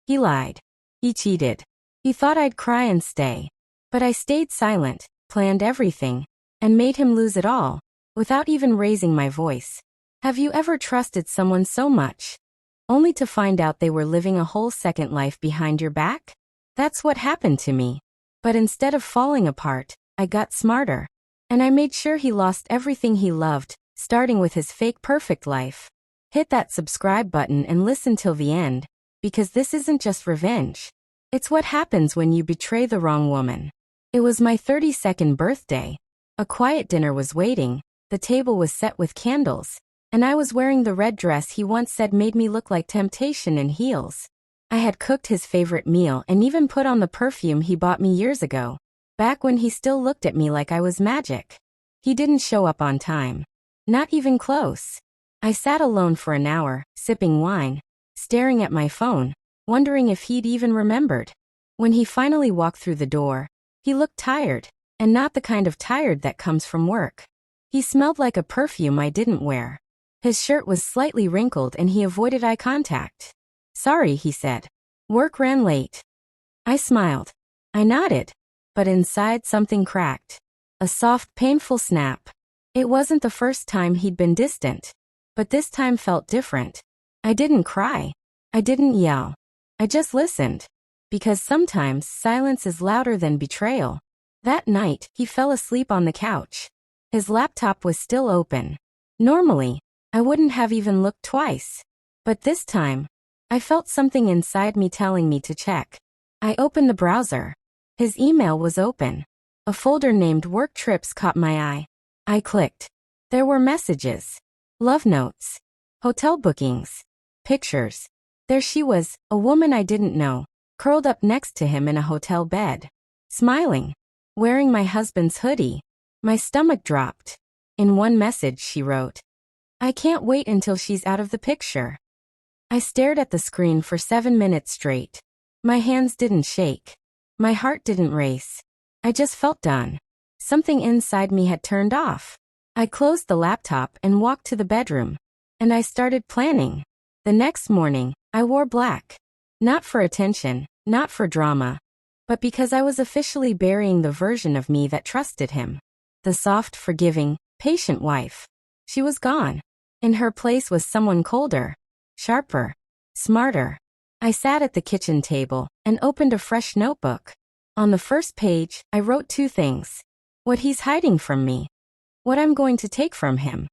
He lied. He cheated. He thought I'd cry and stay. But I stayed silent, planned everything, and made him lose it all, without even raising my voice. Have you ever trusted someone so much, only to find out they were living a whole second life behind your back? That's what happened to me. But instead of falling apart, I got smarter. And I made sure he lost everything he loved, starting with his fake perfect life. Hit that subscribe button and listen till the end, because this isn't just revenge. It's what happens when you betray the wrong woman. It was my 32nd birthday. A quiet dinner was waiting, the table was set with candles, and I was wearing the red dress he once said made me look like temptation in heels. I had cooked his favorite meal and even put on the perfume he bought me years ago, back when he still looked at me like I was magic. He didn't show up on time. Not even close. I sat alone for an hour, sipping wine, staring at my phone, wondering if he'd even remembered. When he finally walked through the door, he looked tired, and not the kind of tired that comes from work. He smelled like a perfume I didn't wear. His shirt was slightly wrinkled and he avoided eye contact. Sorry, he said. Work ran late. I smiled. I nodded. But inside something cracked. A soft, painful snap. It wasn't the first time he'd been distant. But this time felt different. I didn't cry. I didn't yell. I just listened. Because sometimes silence is louder than betrayal. That night, he fell asleep on the couch. His laptop was still open. Normally, I wouldn't have even looked twice. But this time, I felt something inside me telling me to check. I opened the browser. His email was open. A folder named Work Trips caught my eye. I clicked. There were messages. Love notes. Hotel bookings. Pictures. There she was, a woman I didn't know, curled up next to him in a hotel bed. Smiling. Wearing my husband's hoodie. My stomach dropped. In one message she wrote, I can't wait until she's out of the picture. I stared at the screen for 7 minutes straight. My hands didn't shake. My heart didn't race. I just felt done. Something inside me had turned off. I closed the laptop and walked to the bedroom. And I started planning. The next morning, I wore black. Not for attention, not for drama, but because I was officially burying the version of me that trusted him. The soft, forgiving, patient wife. She was gone. In her place was someone colder, sharper, smarter. I sat at the kitchen table and opened a fresh notebook. On the first page, I wrote 2 things. What he's hiding from me. What I'm going to take from him.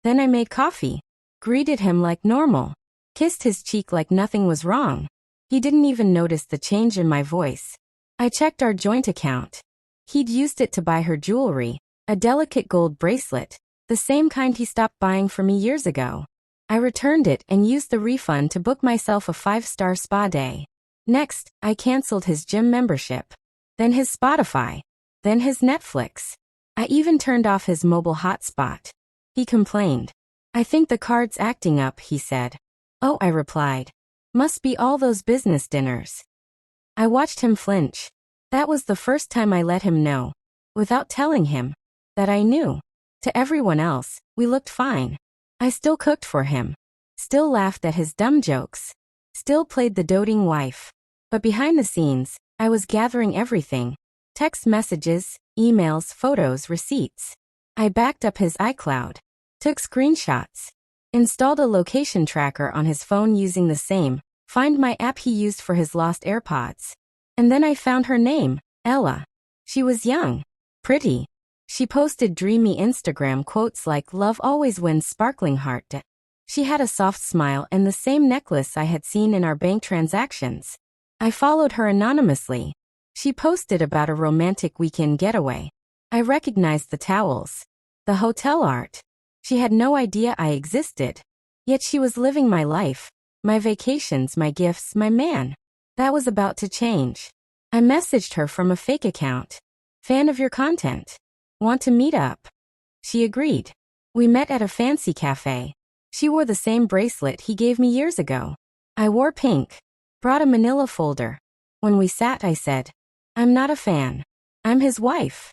Then I made coffee. Greeted him like normal. Kissed his cheek like nothing was wrong. He didn't even notice the change in my voice. I checked our joint account. He'd used it to buy her jewelry, a delicate gold bracelet, the same kind he stopped buying for me years ago. I returned it and used the refund to book myself a 5-star spa day. Next, I canceled his gym membership. Then his Spotify. Then his Netflix. I even turned off his mobile hotspot. He complained. I think the card's acting up, he said. Oh, I replied. Must be all those business dinners. I watched him flinch. That was the first time I let him know, without telling him, that I knew. To everyone else, we looked fine. I still cooked for him. Still laughed at his dumb jokes. Still played the doting wife. But behind the scenes, I was gathering everything. Text messages, emails, photos, receipts. I backed up his iCloud. Took screenshots. Installed a location tracker on his phone using the same Find My app he used for his lost AirPods. And then I found her name, Ella. She was young. Pretty. She posted dreamy Instagram quotes like "Love always wins" sparkling heart. She had a soft smile and the same necklace I had seen in our bank transactions. I followed her anonymously. She posted about a romantic weekend getaway. I recognized the towels. The hotel art. She had no idea I existed. Yet she was living my life. My vacations, my gifts, my man. That was about to change. I messaged her from a fake account. Fan of your content. Want to meet up? She agreed. We met at a fancy cafe. She wore the same bracelet he gave me years ago. I wore pink. Brought a manila folder. When we sat, I said, I'm not a fan. I'm his wife.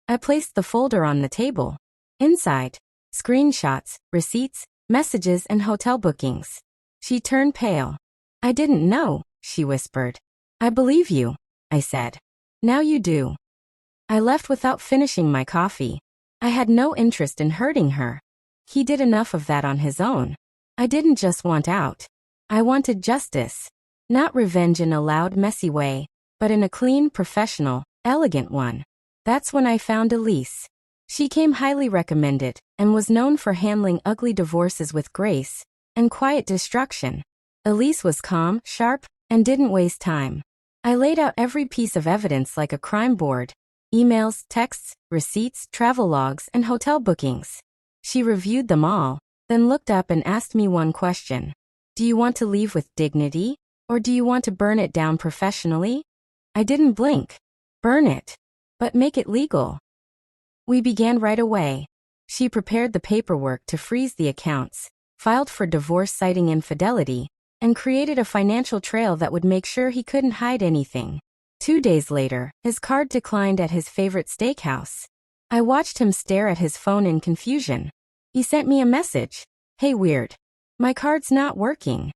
I placed the folder on the table. Inside, screenshots, receipts, messages, and hotel bookings. She turned pale. I didn't know, she whispered. I believe you, I said. Now you do. I left without finishing my coffee. I had no interest in hurting her. He did enough of that on his own. I didn't just want out. I wanted justice. Not revenge in a loud, messy way, but in a clean, professional, elegant one. That's when I found Elise. She came highly recommended and was known for handling ugly divorces with grace and quiet destruction. Elise was calm, sharp, and didn't waste time. I laid out every piece of evidence like a crime board: emails, texts, receipts, travel logs, and hotel bookings. She reviewed them all, then looked up and asked me one question. Do you want to leave with dignity, or do you want to burn it down professionally? I didn't blink. Burn it. But make it legal. We began right away. She prepared the paperwork to freeze the accounts, filed for divorce citing infidelity, and created a financial trail that would make sure he couldn't hide anything. 2 days later, his card declined at his favorite steakhouse. I watched him stare at his phone in confusion. He sent me a message. Hey, weird. My card's not working.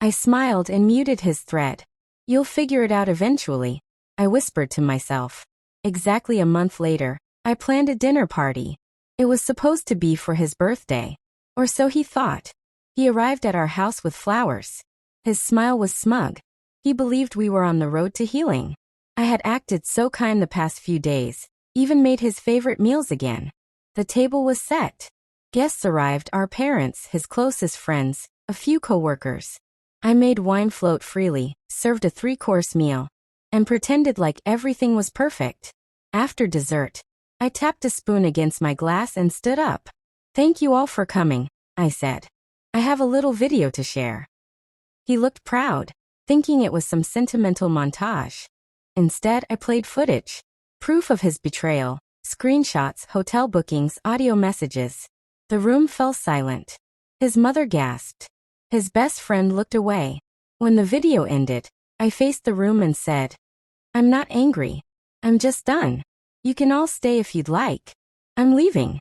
I smiled and muted his thread. You'll figure it out eventually, I whispered to myself. Exactly a month later, I planned a dinner party. It was supposed to be for his birthday. Or so he thought. He arrived at our house with flowers. His smile was smug. He believed we were on the road to healing. I had acted so kind the past few days, even made his favorite meals again. The table was set. Guests arrived: our parents, his closest friends, a few coworkers. I made wine float freely, served a 3-course meal, and pretended like everything was perfect. After dessert, I tapped a spoon against my glass and stood up. Thank you all for coming, I said. I have a little video to share. He looked proud, thinking it was some sentimental montage. Instead, I played footage. Proof of his betrayal, screenshots, hotel bookings, audio messages. The room fell silent. His mother gasped. His best friend looked away. When the video ended, I faced the room and said, I'm not angry. I'm just done. You can all stay if you'd like. I'm leaving.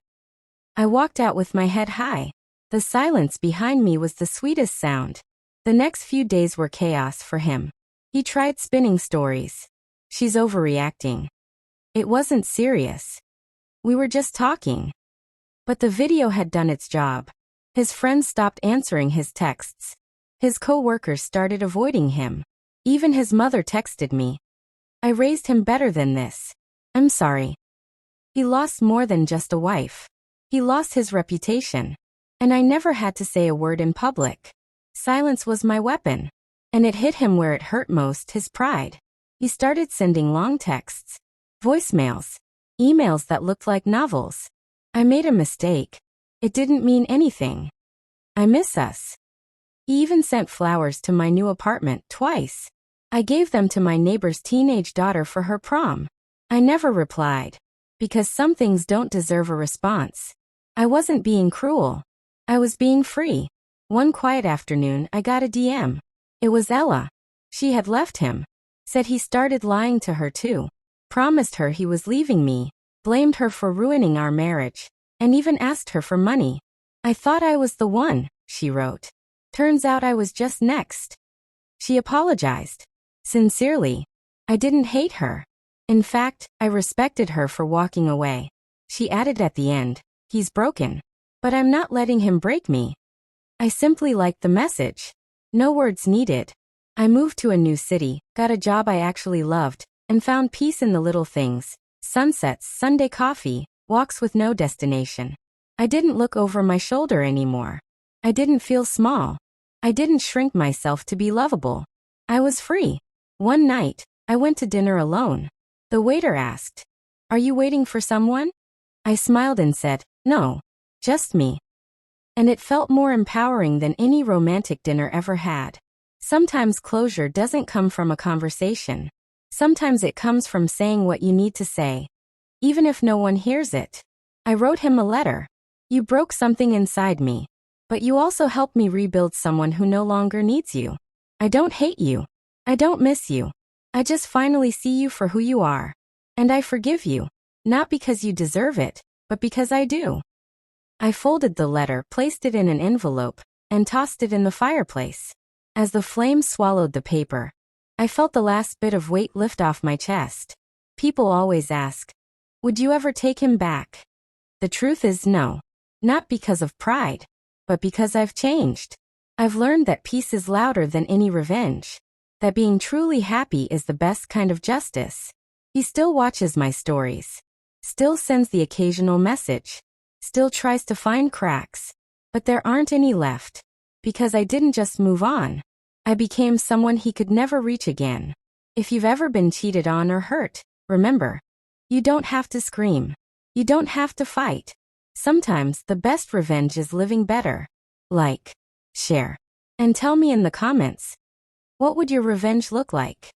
I walked out with my head high. The silence behind me was the sweetest sound. The next few days were chaos for him. He tried spinning stories. She's overreacting. It wasn't serious. We were just talking. But the video had done its job. His friends stopped answering his texts. His co-workers started avoiding him. Even his mother texted me. I raised him better than this. I'm sorry. He lost more than just a wife. He lost his reputation. And I never had to say a word in public. Silence was my weapon. And it hit him where it hurt most: his pride. He started sending long texts, voicemails, emails that looked like novels. I made a mistake. It didn't mean anything. I miss us. He even sent flowers to my new apartment twice. I gave them to my neighbor's teenage daughter for her prom. I never replied. Because some things don't deserve a response. I wasn't being cruel. I was being free. One quiet afternoon, I got a DM. It was Ella. She had left him. Said he started lying to her too. Promised her he was leaving me. Blamed her for ruining our marriage. And even asked her for money. I thought I was the one, she wrote. Turns out I was just next. She apologized. Sincerely. I didn't hate her. In fact, I respected her for walking away. She added at the end, he's broken. But I'm not letting him break me. I simply liked the message. No words needed. I moved to a new city, got a job I actually loved, and found peace in the little things: sunsets, Sunday coffee, walks with no destination. I didn't look over my shoulder anymore. I didn't feel small. I didn't shrink myself to be lovable. I was free. One night, I went to dinner alone. The waiter asked, "Are you waiting for someone?" I smiled and said, "No, just me." And it felt more empowering than any romantic dinner ever had. Sometimes closure doesn't come from a conversation. Sometimes it comes from saying what you need to say, even if no one hears it. I wrote him a letter. You broke something inside me, but you also helped me rebuild someone who no longer needs you. I don't hate you. I don't miss you. I just finally see you for who you are. And I forgive you, not because you deserve it, but because I do. I folded the letter, placed it in an envelope, and tossed it in the fireplace. As the flame swallowed the paper, I felt the last bit of weight lift off my chest. People always ask, would you ever take him back? The truth is no. Not because of pride, but because I've changed. I've learned that peace is louder than any revenge. That being truly happy is the best kind of justice. He still watches my stories. Still sends the occasional message. Still tries to find cracks. But there aren't any left. Because I didn't just move on. I became someone he could never reach again. If you've ever been cheated on or hurt, remember, you don't have to scream. You don't have to fight. Sometimes the best revenge is living better. Like, share, and tell me in the comments, what would your revenge look like?